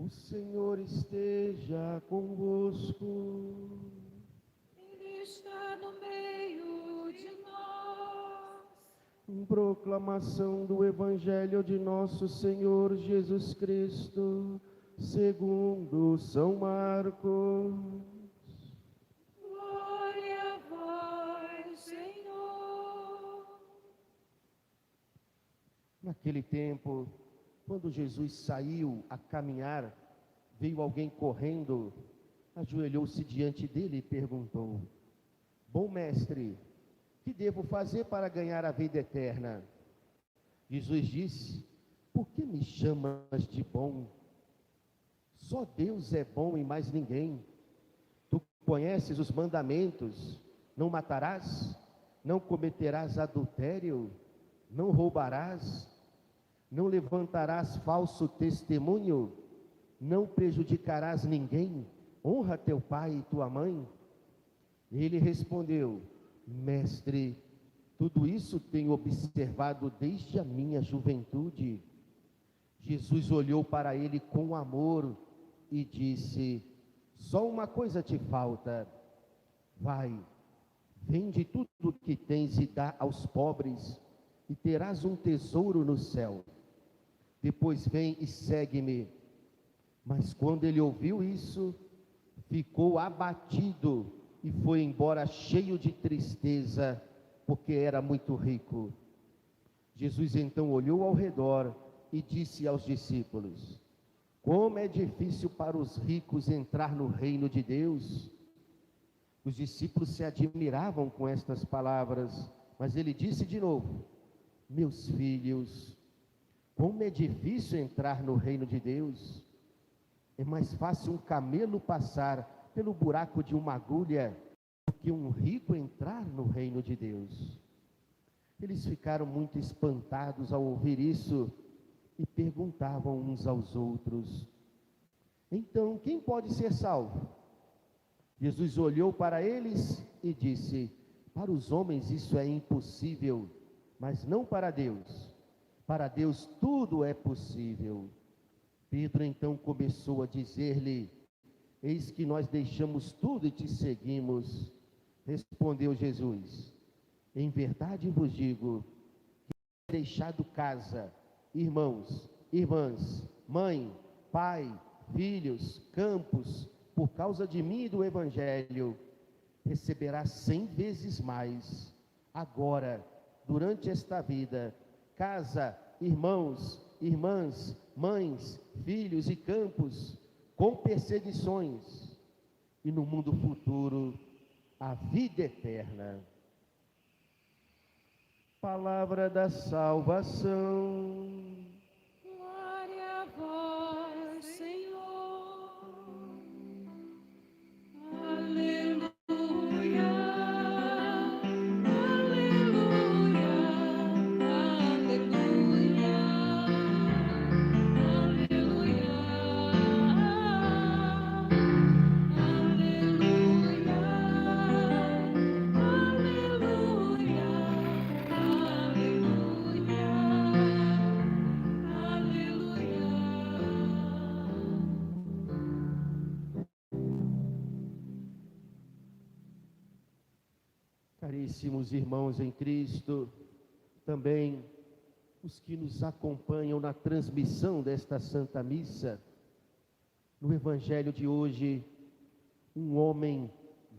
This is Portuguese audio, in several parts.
O Senhor esteja convosco. Ele está no meio de nós. Proclamação do Evangelho de nosso Senhor Jesus Cristo, segundo São Marcos. Glória a vós, Senhor. Naquele tempo, quando Jesus saiu a caminhar, veio alguém correndo, ajoelhou-se diante dele e perguntou: Bom mestre, que devo fazer para ganhar a vida eterna? Jesus disse: Por que me chamas de bom? Só Deus é bom e mais ninguém. Tu conheces os mandamentos: não matarás, não cometerás adultério, não roubarás, não levantarás falso testemunho, não prejudicarás ninguém, honra teu pai e tua mãe. Ele respondeu: Mestre, tudo isso tenho observado desde a minha juventude. Jesus olhou para ele com amor e disse: Só uma coisa te falta. Vai, vende tudo o que tens e dá aos pobres, e terás um tesouro no céu. Depois vem e segue-me. Mas quando ele ouviu isso, ficou abatido e foi embora cheio de tristeza, porque era muito rico. Jesus então olhou ao redor e disse aos discípulos: Como é difícil para os ricos entrar no reino de Deus. Os discípulos se admiravam com estas palavras, mas ele disse de novo: Meus filhos, como é difícil entrar no reino de Deus. É mais fácil um camelo passar pelo buraco de uma agulha do que um rico entrar no reino de Deus. Eles ficaram muito espantados ao ouvir isso e perguntavam uns aos outros: Então, quem pode ser salvo? Jesus olhou para eles e disse: Para os homens isso é impossível, mas não para Deus. Para Deus tudo é possível. Pedro então começou a dizer-lhe: Eis que nós deixamos tudo e te seguimos. Respondeu Jesus: Em verdade vos digo, que deixado casa, irmãos, irmãs, mãe, pai, filhos, campos, por causa de mim e do Evangelho, receberá 100 vezes mais, agora, durante esta vida, casa, irmãos, irmãs, mães, filhos e campos, com perseguições, e no mundo futuro, a vida eterna. Palavra da salvação. Glória a vós, Senhor. Aleluia. Aleluia. Aleluia. Aleluia. Caríssimos irmãos em Cristo, também os que nos acompanham na transmissão desta Santa Missa, no Evangelho de hoje, um homem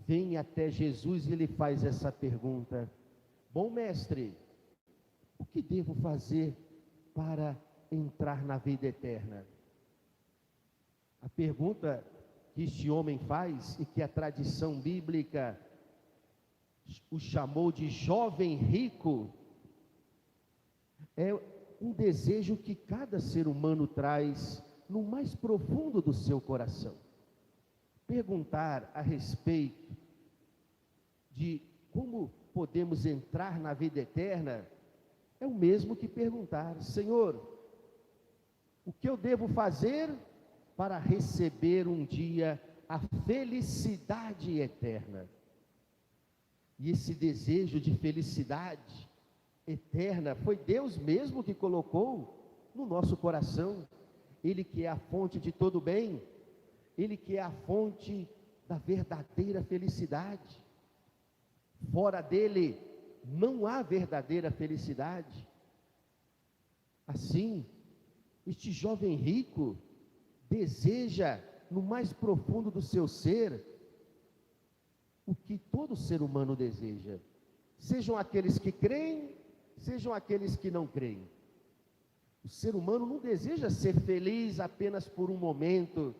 vem até Jesus e ele faz essa pergunta: Bom mestre, o que devo fazer para entrar na vida eterna? A pergunta que este homem faz e que a tradição bíblica o chamou de jovem rico, é um desejo que cada ser humano traz no mais profundo do seu coração. Perguntar a respeito de como podemos entrar na vida eterna é o mesmo que perguntar: Senhor, o que eu devo fazer para receber um dia a felicidade eterna? E esse desejo de felicidade eterna foi Deus mesmo que colocou no nosso coração. Ele que é a fonte de todo bem, Ele que é a fonte da verdadeira felicidade. Fora dele não há verdadeira felicidade. Assim, este jovem rico deseja no mais profundo do seu ser o que todo ser humano deseja. Sejam aqueles que creem, sejam aqueles que não creem. O ser humano não deseja ser feliz apenas por um momento.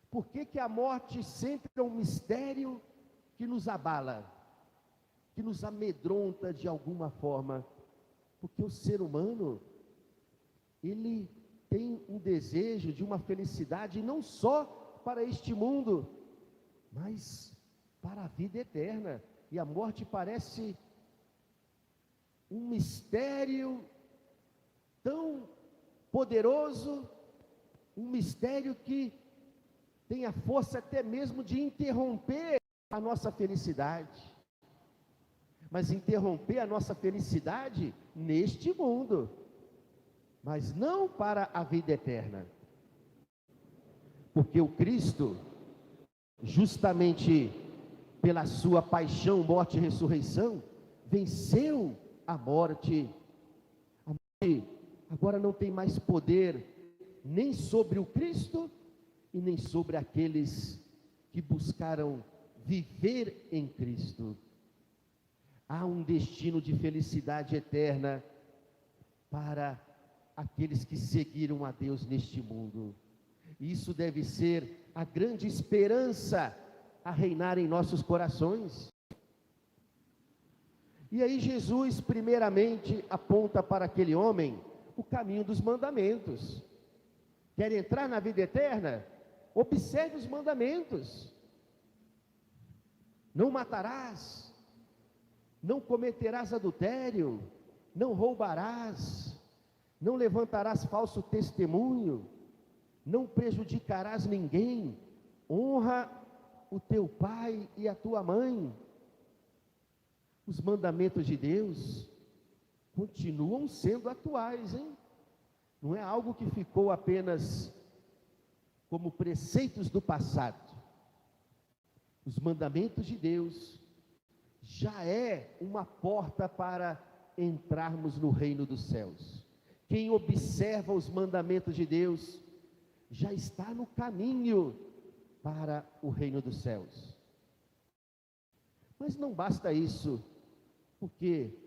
Por que que a morte sempre é um mistério que nos abala, que nos amedronta de alguma forma? Porque o ser humano, ele tem um desejo de uma felicidade não só para este mundo, mas para a vida eterna. E a morte parece um mistério tão poderoso, um mistério que tem a força até mesmo de interromper a nossa felicidade. Mas interromper a nossa felicidade neste mundo, mas não para a vida eterna. Porque o Cristo, justamente pela sua paixão, morte e ressurreição, venceu a morte. A morte agora não tem mais poder nem sobre o Cristo e nem sobre aqueles que buscaram viver em Cristo. Há um destino de felicidade eterna para aqueles que seguiram a Deus neste mundo. Isso deve ser a grande esperança a reinar em nossos corações. E aí Jesus primeiramente aponta para aquele homem o caminho dos mandamentos. Quer entrar na vida eterna? Observe os mandamentos. Não matarás, não cometerás adultério, não roubarás, não levantarás falso testemunho, não prejudicarás ninguém, honra o teu pai e a tua mãe. Os mandamentos de Deus continuam sendo atuais, hein? Não é algo que ficou apenas como preceitos do passado. Os mandamentos de Deus já é uma porta para entrarmos no reino dos céus. Quem observa os mandamentos de Deus já está no caminho para o reino dos céus. Mas não basta isso, porque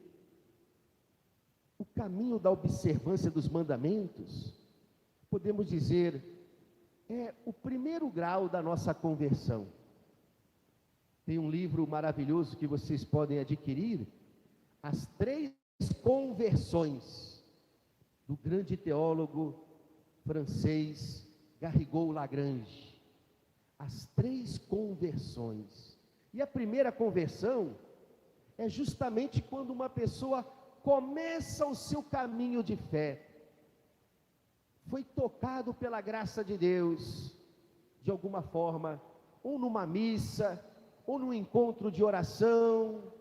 o caminho da observância dos mandamentos, podemos dizer, é o primeiro grau da nossa conversão. Tem um livro maravilhoso que vocês podem adquirir, As Três Conversões, do grande teólogo francês Garrigou Lagrange. As três conversões. E a primeira conversão é justamente quando uma pessoa começa o seu caminho de fé. Foi tocado pela graça de Deus, de alguma forma, ou numa missa, ou num encontro de oração,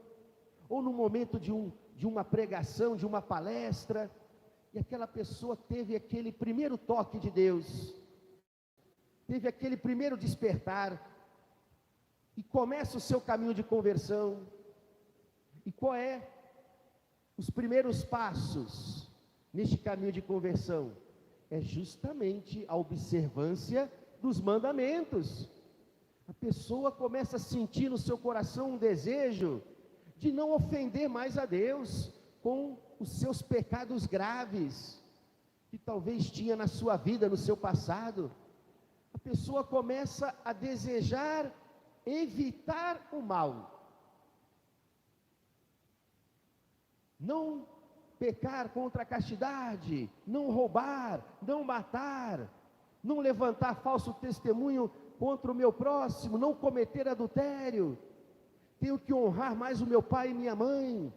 ou no momento de uma pregação, de uma palestra, e aquela pessoa teve aquele primeiro toque de Deus, teve aquele primeiro despertar, e começa o seu caminho de conversão. E qual é os primeiros passos neste caminho de conversão? É justamente a observância dos mandamentos. A pessoa começa a sentir no seu coração um desejo de não ofender mais a Deus com os seus pecados graves, que talvez tinha na sua vida, no seu passado. A pessoa começa a desejar evitar o mal. Não pecar contra a castidade, não roubar, não matar, não levantar falso testemunho contra o meu próximo, não cometer adultério, tenho que honrar mais o meu pai e minha mãe.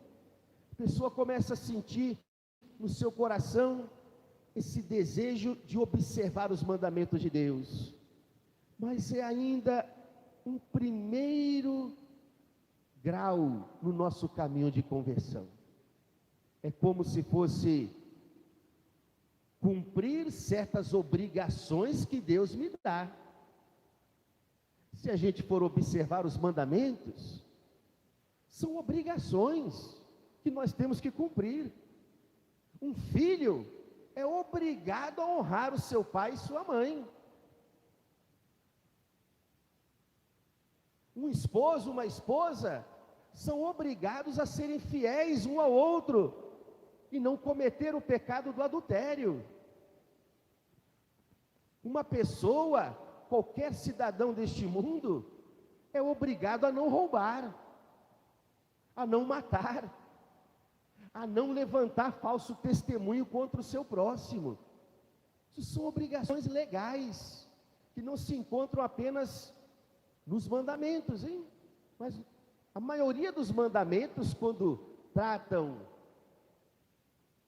A pessoa começa a sentir no seu coração esse desejo de observar os mandamentos de Deus, mas é ainda um primeiro grau no nosso caminho de conversão. É como se fosse cumprir certas obrigações que Deus me dá. Se a gente for observar os mandamentos, são obrigações que nós temos que cumprir. Um filho é obrigado a honrar o seu pai e sua mãe. Um esposo, uma esposa, são obrigados a serem fiéis um ao outro e não cometer o pecado do adultério. Uma pessoa, qualquer cidadão deste mundo, é obrigado a não roubar, a não matar, a não levantar falso testemunho contra o seu próximo. Isso são obrigações legais, que não se encontram apenas nos mandamentos, hein? Mas a maioria dos mandamentos, quando tratam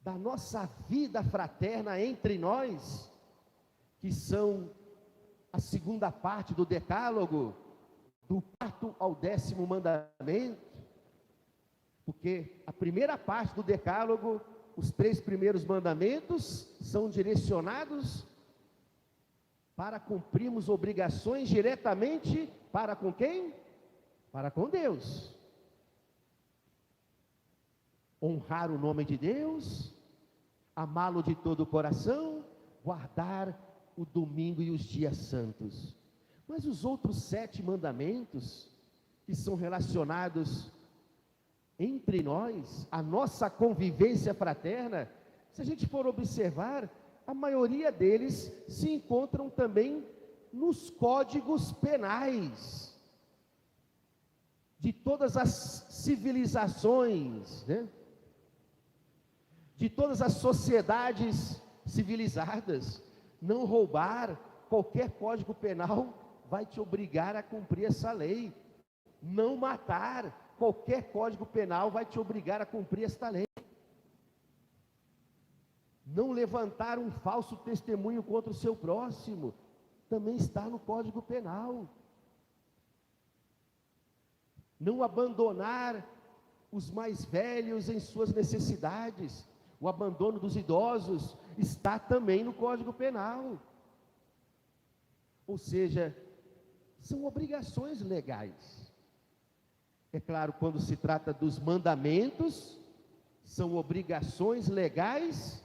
da nossa vida fraterna entre nós, que são a segunda parte do decálogo, do 4º ao 10º mandamento, porque a primeira parte do decálogo, os 3 primeiros mandamentos, são direcionados para cumprirmos obrigações diretamente para com quem? Para com Deus. Honrar o nome de Deus, amá-lo de todo o coração, guardar o domingo e os dias santos. Mas os outros 7 mandamentos, que são relacionados entre nós, a nossa convivência fraterna, se a gente for observar, a maioria deles se encontram também nos códigos penais de todas as civilizações, né? De todas as sociedades civilizadas. Não roubar, qualquer código penal vai te obrigar a cumprir essa lei. Não matar, qualquer código penal vai te obrigar a cumprir esta lei. Não levantar um falso testemunho contra o seu próximo, também está no Código Penal. Não abandonar os mais velhos em suas necessidades, o abandono dos idosos está também no Código Penal. Ou seja, são obrigações legais. É claro, quando se trata dos mandamentos, são obrigações legais,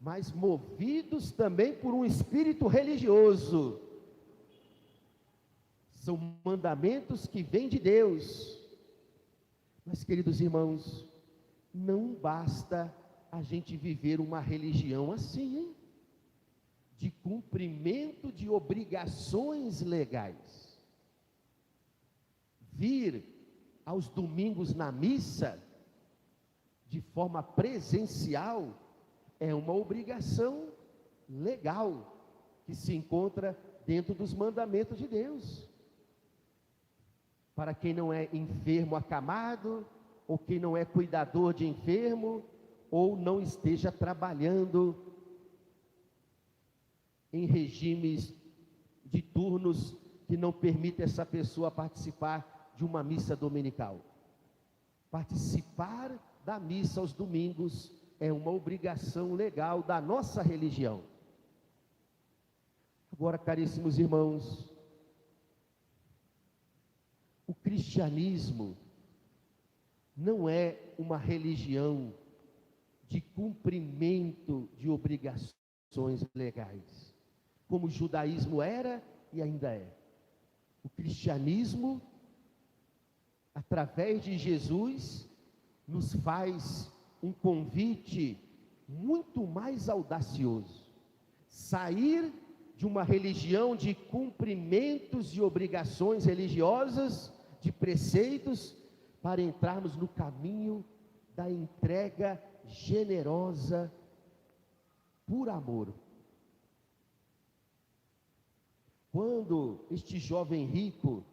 mas movidos também por um espírito religioso. São mandamentos que vêm de Deus. Mas, queridos irmãos, não basta a gente viver uma religião assim, hein? De cumprimento de obrigações legais. Vir aos domingos na missa, de forma presencial, é uma obrigação legal, que se encontra dentro dos mandamentos de Deus. Para quem não é enfermo acamado, ou quem não é cuidador de enfermo, ou não esteja trabalhando em regimes de turnos que não permitem essa pessoa participar de uma missa dominical. Participar da missa aos domingos é uma obrigação legal da nossa religião. Agora, caríssimos irmãos, o cristianismo não é uma religião de cumprimento de obrigações legais, como o judaísmo era e ainda é. O cristianismo, através de Jesus, nos faz um convite muito mais audacioso: sair de uma religião de cumprimentos de obrigações religiosas, de preceitos, para entrarmos no caminho da entrega generosa por amor. Quando este jovem rico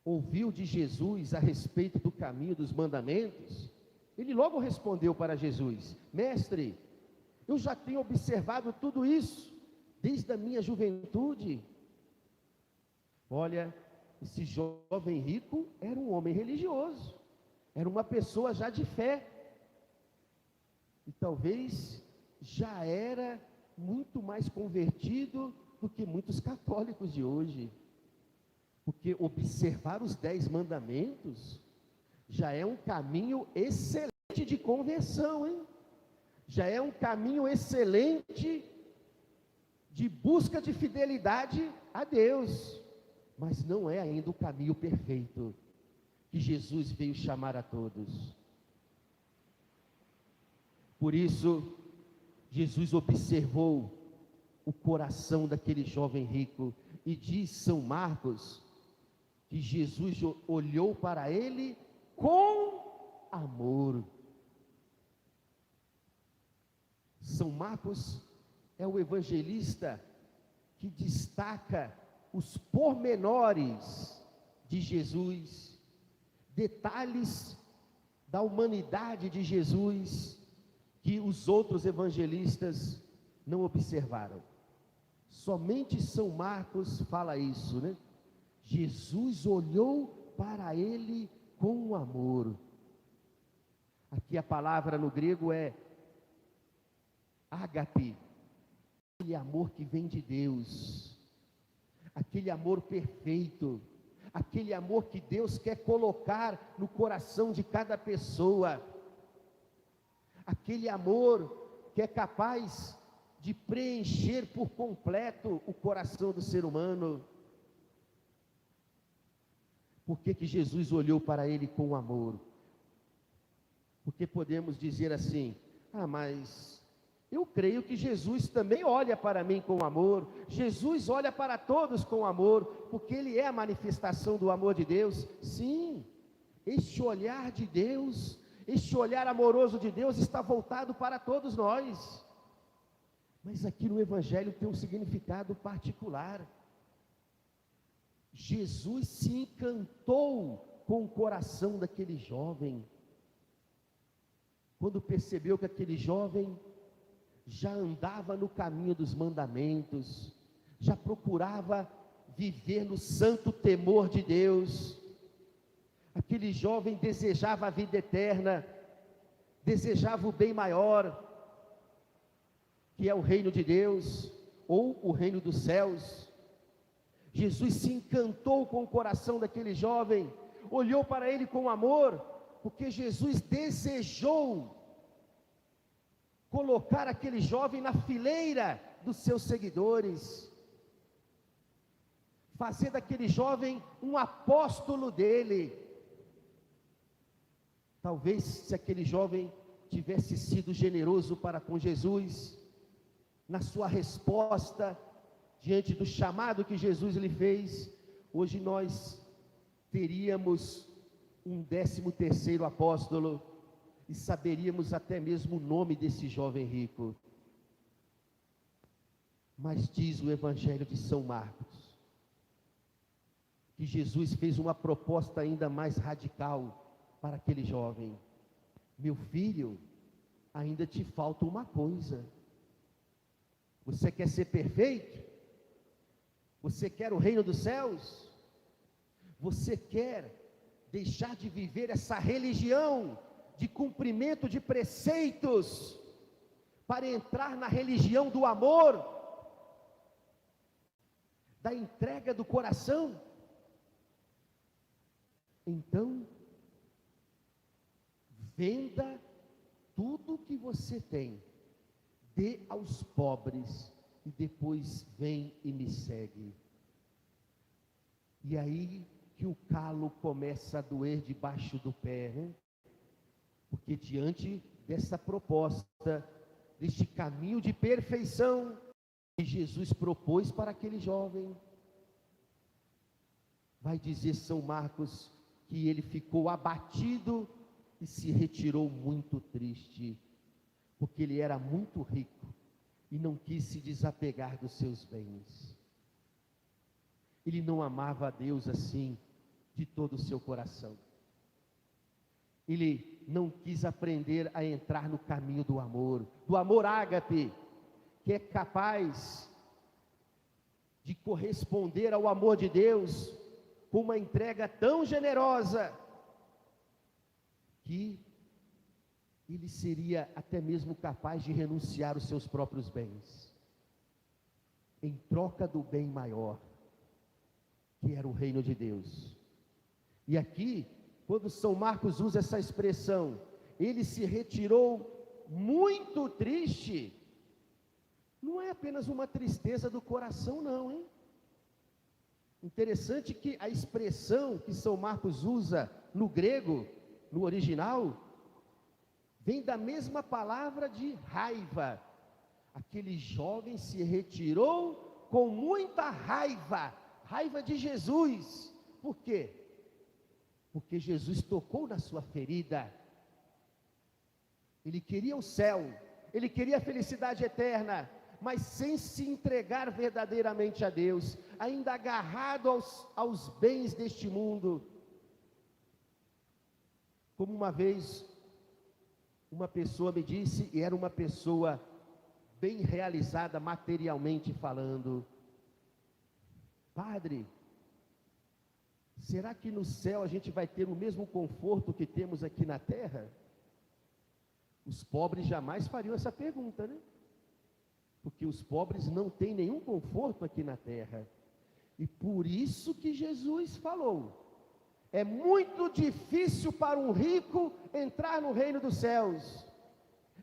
ouviu de Jesus a respeito do caminho dos mandamentos, ele logo respondeu para Jesus: Mestre, eu já tenho observado tudo isso desde a minha juventude. Olha, esse jovem rico era um homem religioso, era uma pessoa já de fé. E talvez já era muito mais convertido do que muitos católicos de hoje. Porque observar os 10 mandamentos já é um caminho excelente de conversão, hein? Já é um caminho excelente de busca de fidelidade a Deus, mas não é ainda o caminho perfeito que Jesus veio chamar a todos. Por isso, Jesus observou o coração daquele jovem rico, e diz São Marcos que Jesus olhou para ele com amor. São Marcos é o evangelista que destaca os pormenores de Jesus, detalhes da humanidade de Jesus que os outros evangelistas não observaram. Somente São Marcos fala isso, né? Jesus olhou para ele com amor. Aqui a palavra no grego é ágape, aquele amor que vem de Deus, aquele amor perfeito, aquele amor que Deus quer colocar no coração de cada pessoa, aquele amor que é capaz de preencher por completo o coração do ser humano. Por que que Jesus olhou para ele com amor? Porque podemos dizer assim: mas eu creio que Jesus também olha para mim com amor. Jesus olha para todos com amor, porque Ele é a manifestação do amor de Deus. Sim, este olhar de Deus, este olhar amoroso de Deus está voltado para todos nós. Mas aqui no Evangelho tem um significado particular. Jesus se encantou com o coração daquele jovem, quando percebeu que aquele jovem já andava no caminho dos mandamentos, já procurava viver no santo temor de Deus. Aquele jovem desejava a vida eterna, desejava o bem maior, que é o reino de Deus, ou o reino dos céus. Jesus se encantou com o coração daquele jovem, olhou para ele com amor, porque Jesus desejou colocar aquele jovem na fileira dos seus seguidores, fazer daquele jovem um apóstolo dele. Talvez se aquele jovem tivesse sido generoso para com Jesus, na sua resposta diante do chamado que Jesus lhe fez, hoje nós teríamos um 13º apóstolo, e saberíamos até mesmo o nome desse jovem rico. Mas diz o Evangelho de São Marcos, que Jesus fez uma proposta ainda mais radical para aquele jovem: meu filho, ainda te falta uma coisa. Você quer ser perfeito? Você quer o reino dos céus? Você quer deixar de viver essa religião de cumprimento de preceitos, para entrar na religião do amor, da entrega do coração? Então, venda tudo que você tem, dê aos pobres, e depois vem e me segue. E aí que o calo começa a doer debaixo do pé, né? Porque diante dessa proposta, deste caminho de perfeição que Jesus propôs para aquele jovem, vai dizer São Marcos que ele ficou abatido e se retirou muito triste, porque ele era muito rico e não quis se desapegar dos seus bens. Ele não amava a Deus assim, de todo o seu coração. Ele não quis aprender a entrar no caminho do amor ágape, que é capaz de corresponder ao amor de Deus com uma entrega tão generosa, que ele seria até mesmo capaz de renunciar os seus próprios bens, em troca do bem maior, que era o reino de Deus. E aqui, quando São Marcos usa essa expressão, ele se retirou muito triste, não é apenas uma tristeza do coração não, hein? Interessante que a expressão que São Marcos usa no grego, no original, vem da mesma palavra de raiva. Aquele jovem se retirou com muita raiva, raiva de Jesus. Por quê? Porque Jesus tocou na sua ferida. Ele queria o céu, ele queria a felicidade eterna, mas sem se entregar verdadeiramente a Deus, ainda agarrado aos bens deste mundo. Como uma vez uma pessoa me disse, e era uma pessoa bem realizada materialmente falando: padre, será que no céu a gente vai ter o mesmo conforto que temos aqui na terra? Os pobres jamais fariam essa pergunta, né? Porque os pobres não têm nenhum conforto aqui na terra. E por isso que Jesus falou: é muito difícil para um rico entrar no reino dos céus.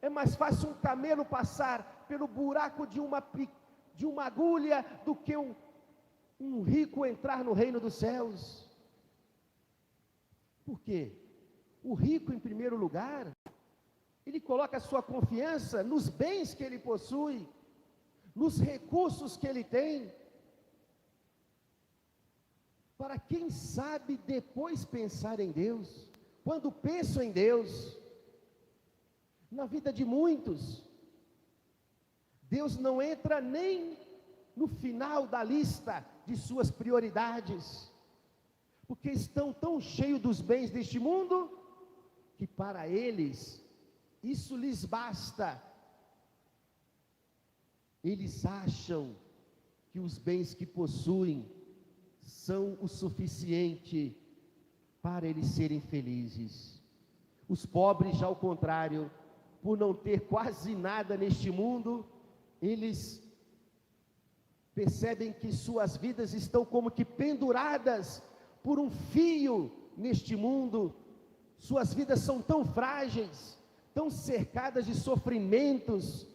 É mais fácil um camelo passar pelo buraco de uma agulha do que um rico entrar no reino dos céus. Por quê? O rico, em primeiro lugar, ele coloca a sua confiança nos bens que ele possui, nos recursos que ele tem, para quem sabe depois pensar em Deus. Quando penso em Deus, na vida de muitos, Deus não entra nem no final da lista de suas prioridades, porque estão tão cheios dos bens deste mundo, que para eles, isso lhes basta. Eles acham que os bens que possuem são o suficiente para eles serem felizes. Os pobres, já ao contrário, por não ter quase nada neste mundo, eles percebem que suas vidas estão como que penduradas por um fio neste mundo. Suas vidas são tão frágeis, tão cercadas de sofrimentos,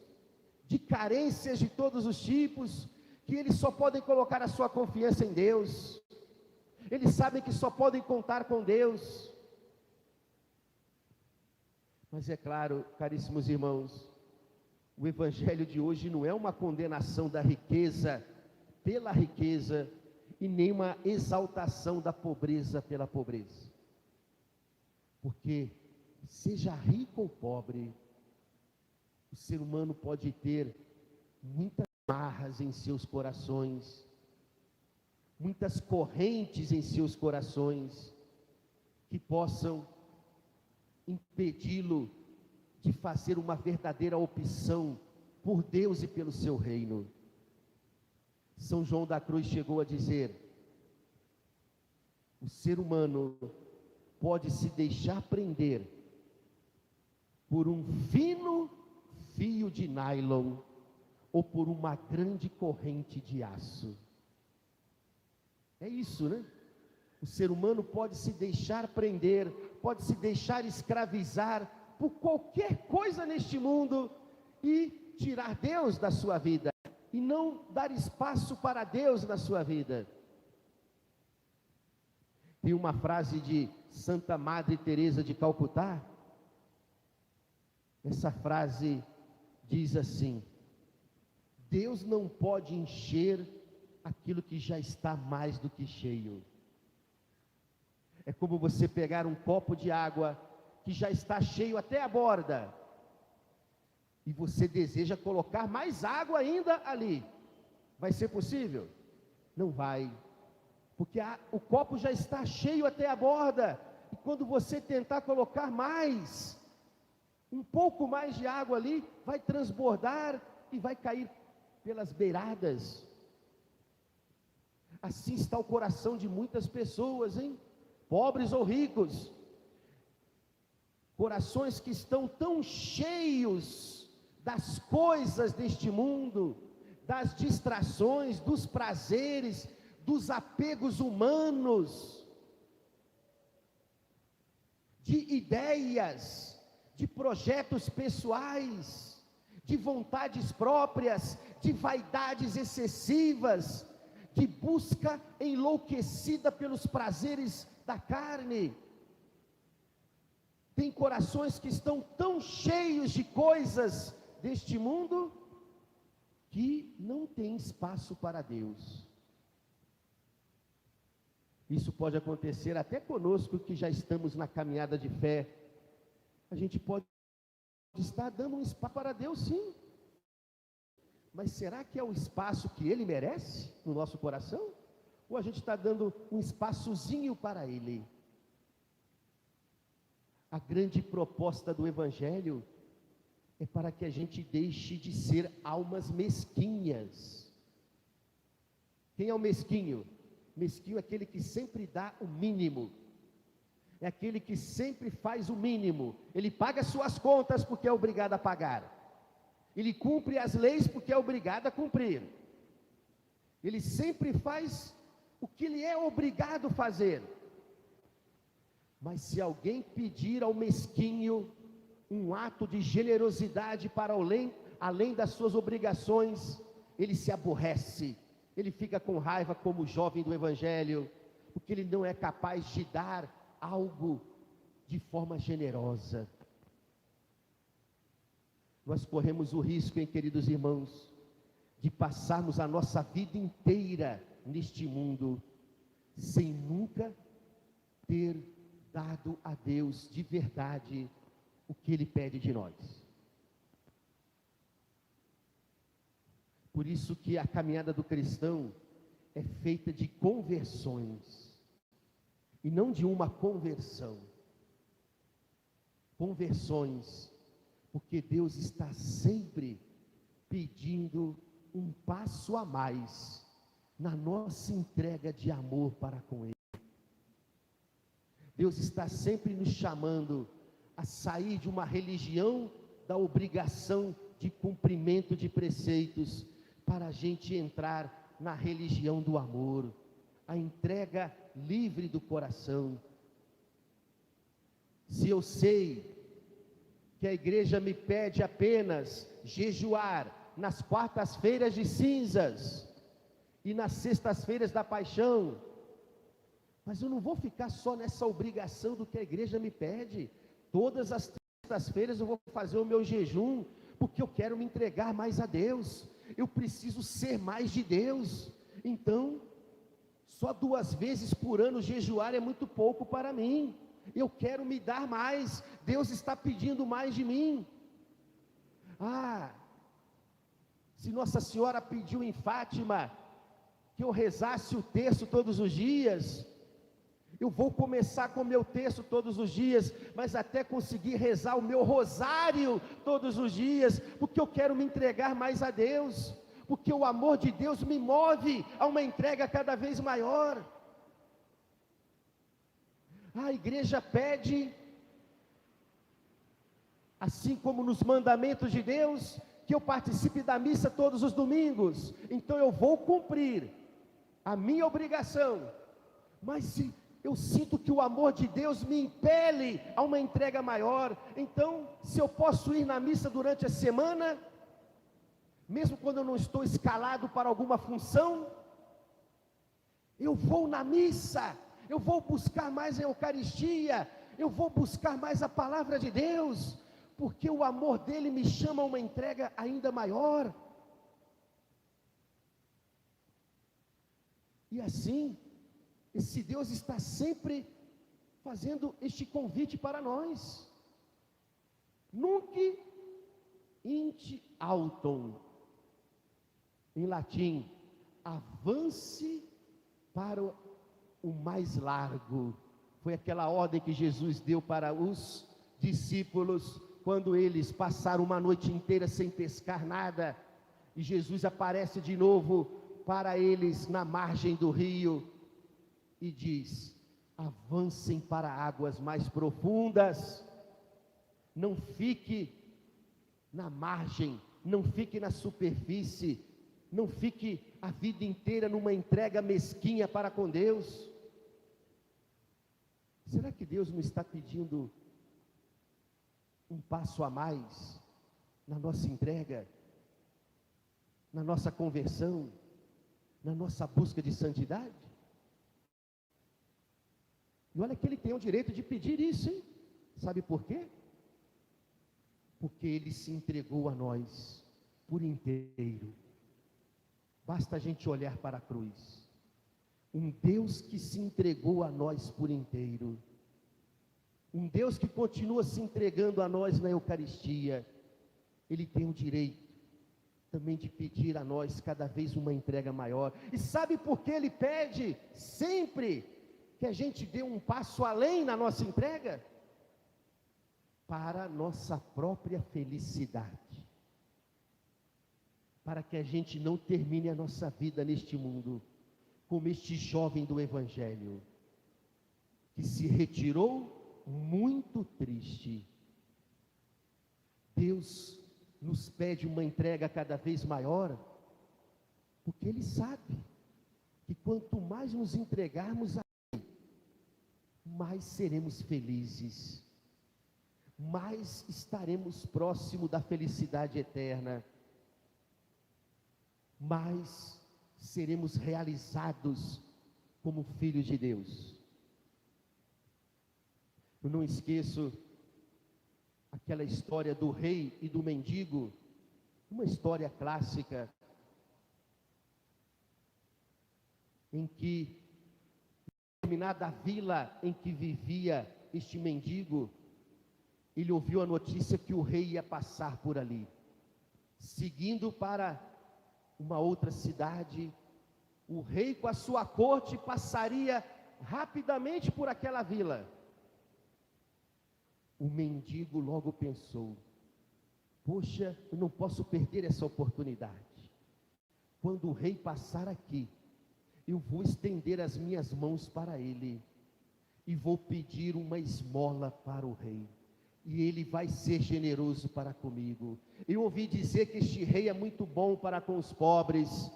de carências de todos os tipos, que eles só podem colocar a sua confiança em Deus. Eles sabem que só podem contar com Deus. Mas é claro, caríssimos irmãos, o evangelho de hoje não é uma condenação da riqueza pela riqueza, e nem uma exaltação da pobreza pela pobreza. Porque, seja rico ou pobre, o ser humano pode ter muitas amarras em seus corações, muitas correntes em seus corações, que possam impedi-lo de fazer uma verdadeira opção por Deus e pelo seu reino. São João da Cruz chegou a dizer: o ser humano pode se deixar prender por um fino fio de nylon ou por uma grande corrente de aço. É isso, né? O ser humano pode se deixar prender, pode se deixar escravizar por qualquer coisa neste mundo e tirar Deus da sua vida, e não dar espaço para Deus na sua vida. Tem uma frase de Santa Madre Teresa de Calcutá. Essa frase diz assim: Deus não pode encher aquilo que já está mais do que cheio. É como você pegar um copo de água que já está cheio até a borda, e você deseja colocar mais água ainda ali. Vai ser possível? Não vai, porque o copo já está cheio até a borda, e quando você tentar colocar mais, um pouco mais de água ali, vai transbordar e vai cair pelas beiradas. Assim está o coração de muitas pessoas, hein? Pobres ou ricos. corações que estão tão cheios das coisas deste mundo, das distrações, dos prazeres, dos apegos humanos, de ideias, de projetos pessoais, de vontades próprias, de vaidades excessivas, de busca enlouquecida pelos prazeres da carne. Tem corações que estão tão cheios de coisas deste mundo, que não tem espaço para Deus. Isso pode acontecer até conosco que já estamos na caminhada de fé. A gente pode estar dando um espaço para Deus, sim. Mas será que é o espaço que Ele merece no nosso coração? Ou a gente está dando um espaçozinho para Ele? A grande proposta do Evangelho é para que a gente deixe de ser almas mesquinhas. Quem é o mesquinho? Mesquinho é aquele que sempre dá o mínimo. É aquele que sempre faz o mínimo. Ele paga suas contas porque é obrigado a pagar. Ele cumpre as leis porque é obrigado a cumprir. Ele sempre faz o que ele é obrigado a fazer. Mas se alguém pedir ao mesquinho um ato de generosidade para além das suas obrigações, ele se aborrece, ele fica com raiva como o jovem do Evangelho, porque ele não é capaz de dar algo de forma generosa. Nós corremos o risco, hein, queridos irmãos, de passarmos a nossa vida inteira neste mundo, sem nunca ter dado a Deus de verdade o que Ele pede de nós. Por isso que a caminhada do cristão é feita de conversões, e não de uma conversão. Conversões, porque Deus está sempre pedindo um passo a mais na nossa entrega de amor para com Ele. Deus está sempre nos chamando a sair de uma religião da obrigação de cumprimento de preceitos, para a gente entrar na religião do amor, a entrega livre do coração. Se eu sei que a igreja me pede apenas jejuar nas quartas-feiras de cinzas e nas sextas-feiras da paixão, mas eu não vou ficar só nessa obrigação do que a igreja me pede. Todas as sextas-feiras eu vou fazer o meu jejum, porque eu quero me entregar mais a Deus, eu preciso ser mais de Deus. Então, só 2 vezes por ano jejuar é muito pouco para mim. Eu quero me dar mais, Deus está pedindo mais de mim. Se Nossa Senhora pediu em Fátima que eu rezasse o terço todos os dias, eu vou começar com o meu terço todos os dias, mas até conseguir rezar o meu rosário todos os dias, porque eu quero me entregar mais a Deus, porque o amor de Deus me move a uma entrega cada vez maior. A igreja pede, assim como nos mandamentos de Deus, que eu participe da missa todos os domingos. Então eu vou cumprir a minha obrigação, mas se eu sinto que o amor de Deus me impele a uma entrega maior, então se eu posso ir na missa durante a semana, mesmo quando eu não estou escalado para alguma função, eu vou na missa, eu vou buscar mais a Eucaristia, eu vou buscar mais a palavra de Deus, porque o amor dele me chama a uma entrega ainda maior. E assim, esse Deus está sempre fazendo este convite para nós. Nunc int autem, em latim, avance para o mais largo. Foi aquela ordem que Jesus deu para os discípulos, quando eles passaram uma noite inteira sem pescar nada, e Jesus aparece de novo para eles na margem do rio, e diz: avancem para águas mais profundas. Não fique na margem, não fique na superfície, não fique a vida inteira numa entrega mesquinha para com Deus. Será que Deus não está pedindo um passo a mais na nossa entrega, na nossa conversão, na nossa busca de santidade? E olha que Ele tem o direito de pedir isso, hein? Sabe por quê? Porque Ele se entregou a nós por inteiro. Basta a gente olhar para a cruz. Um Deus que se entregou a nós por inteiro. Um Deus que continua se entregando a nós na Eucaristia. Ele tem o direito também de pedir a nós cada vez uma entrega maior. E sabe por que Ele pede sempre que a gente dê um passo além na nossa entrega? Para a nossa própria felicidade. Para que a gente não termine a nossa vida neste mundo como este jovem do Evangelho, que se retirou muito triste. Deus nos pede uma entrega cada vez maior, porque Ele sabe que quanto mais nos entregarmos a Ele, mais seremos felizes, mais estaremos próximo da felicidade eterna, mais seremos realizados como filhos de Deus. Eu não esqueço aquela história do rei e do mendigo, uma história clássica, em que, em determinada vila em que vivia este mendigo, ele ouviu a notícia que o rei ia passar por ali, seguindo para uma outra cidade. O rei com a sua corte passaria rapidamente por aquela vila. O mendigo logo pensou: poxa, eu não posso perder essa oportunidade. Quando o rei passar aqui, eu vou estender as minhas mãos para ele e vou pedir uma esmola para o rei, e ele vai ser generoso para comigo. Eu ouvi dizer que este rei é muito bom para com os pobres,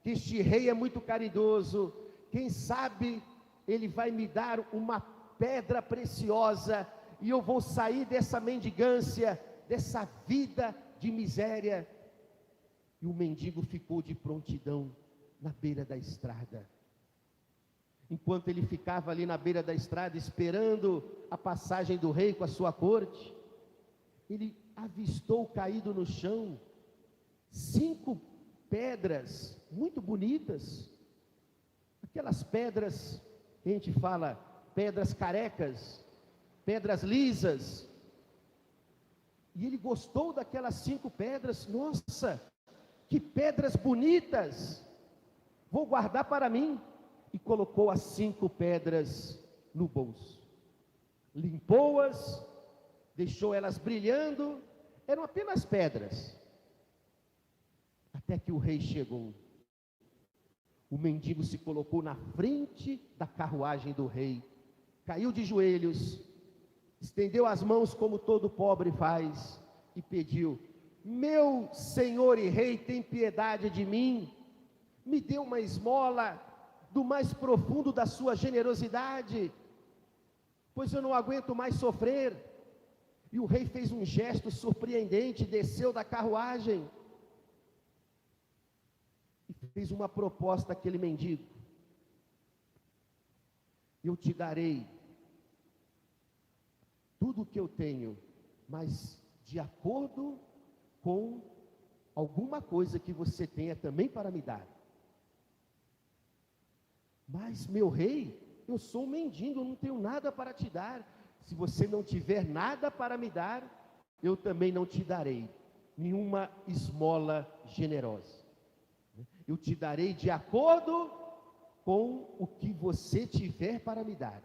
que este rei é muito caridoso. Quem sabe ele vai me dar uma pedra preciosa e eu vou sair dessa mendigância, dessa vida de miséria. E o mendigo ficou de prontidão na beira da estrada. Enquanto ele ficava ali na beira da estrada, esperando a passagem do rei com a sua corte, ele avistou caído no chão 5 pedras muito bonitas, aquelas pedras, a gente fala, pedras carecas, pedras lisas. E ele gostou daquelas 5 pedras. Nossa, que pedras bonitas, vou guardar para mim. E colocou as 5 pedras no bolso, limpou-as, deixou elas brilhando. Eram apenas pedras, até que o rei chegou. O mendigo se colocou na frente da carruagem do rei, caiu de joelhos, estendeu as mãos como todo pobre faz e pediu: meu senhor e rei, tem piedade de mim, me dê uma esmola do mais profundo da sua generosidade, pois eu não aguento mais sofrer. E o rei fez um gesto surpreendente, desceu da carruagem e fez uma proposta àquele mendigo: eu te darei tudo o que eu tenho, mas de acordo com alguma coisa que você tenha também para me dar. Mas, meu rei, eu sou um mendigo, eu não tenho nada para te dar. Se você não tiver nada para me dar, eu também não te darei nenhuma esmola generosa. Eu te darei de acordo com o que você tiver para me dar.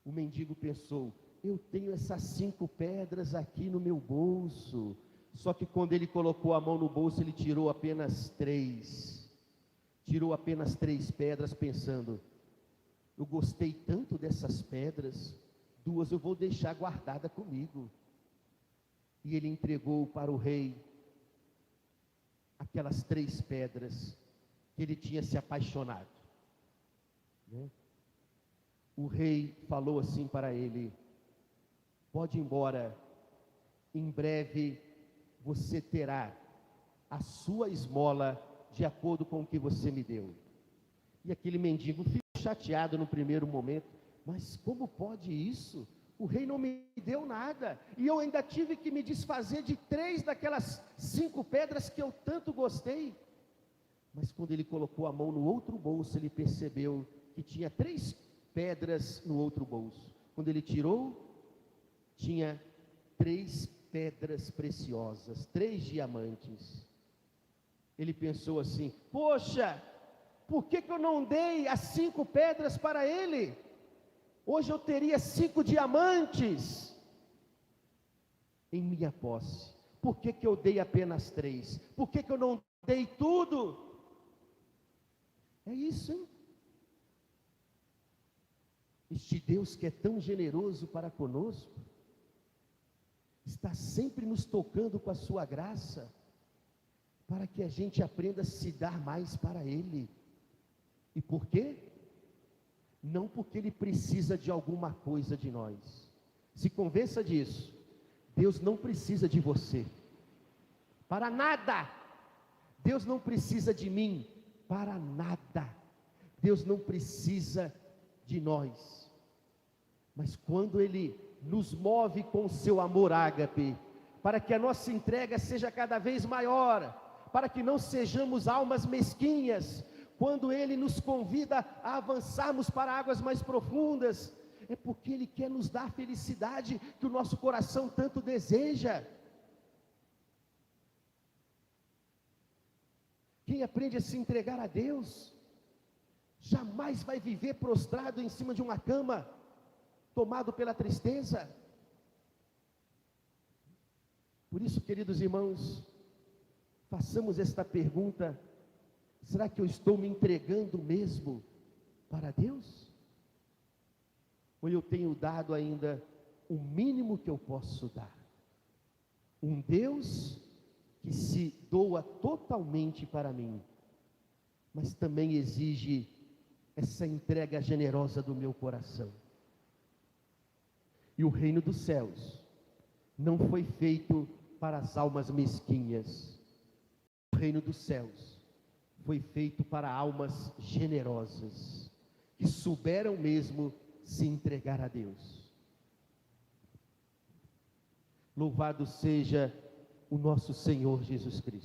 O mendigo pensou: eu tenho essas 5 pedras aqui no meu bolso. Só que quando ele colocou a mão no bolso, ele tirou apenas 3. Tirou apenas 3 pedras, pensando: eu gostei tanto dessas pedras, 2 eu vou deixar guardada comigo. E ele entregou para o rei aquelas 3 pedras que ele tinha se apaixonado, né? O rei falou assim para ele: pode ir embora, em breve você terá a sua esmola de acordo com o que você me deu. E aquele mendigo ficou chateado no primeiro momento: mas como pode isso? O rei não me deu nada, e eu ainda tive que me desfazer de 3 daquelas 5 pedras que eu tanto gostei. Mas quando ele colocou a mão no outro bolso, ele percebeu que tinha 3 pedras no outro bolso. Quando ele tirou, tinha 3 pedras preciosas, 3 diamantes. Ele pensou assim: poxa, por que eu não dei as 5 pedras para ele? Hoje eu teria 5 diamantes em minha posse. Por que eu dei apenas 3? Por que eu não dei tudo? É isso, hein? Este Deus que é tão generoso para conosco, está sempre nos tocando com a sua graça, para que a gente aprenda a se dar mais para Ele. E por quê? Não porque Ele precisa de alguma coisa de nós. Se convença disso. Deus não precisa de você para nada. Deus não precisa de mim para nada. Deus não precisa de nós. Mas quando Ele nos move com o seu amor ágape, para que a nossa entrega seja cada vez maior, para que não sejamos almas mesquinhas, quando Ele nos convida a avançarmos para águas mais profundas, é porque Ele quer nos dar a felicidade que o nosso coração tanto deseja. Quem aprende a se entregar a Deus, jamais vai viver prostrado em cima de uma cama, tomado pela tristeza. Por isso, queridos irmãos, façamos esta pergunta: será que eu estou me entregando mesmo para Deus? Ou eu tenho dado ainda o mínimo que eu posso dar? Um Deus que se doa totalmente para mim, mas também exige essa entrega generosa do meu coração. E o reino dos céus não foi feito para as almas mesquinhas. O reino dos céus foi feito para almas generosas, que souberam mesmo se entregar a Deus. Louvado seja o nosso Senhor Jesus Cristo.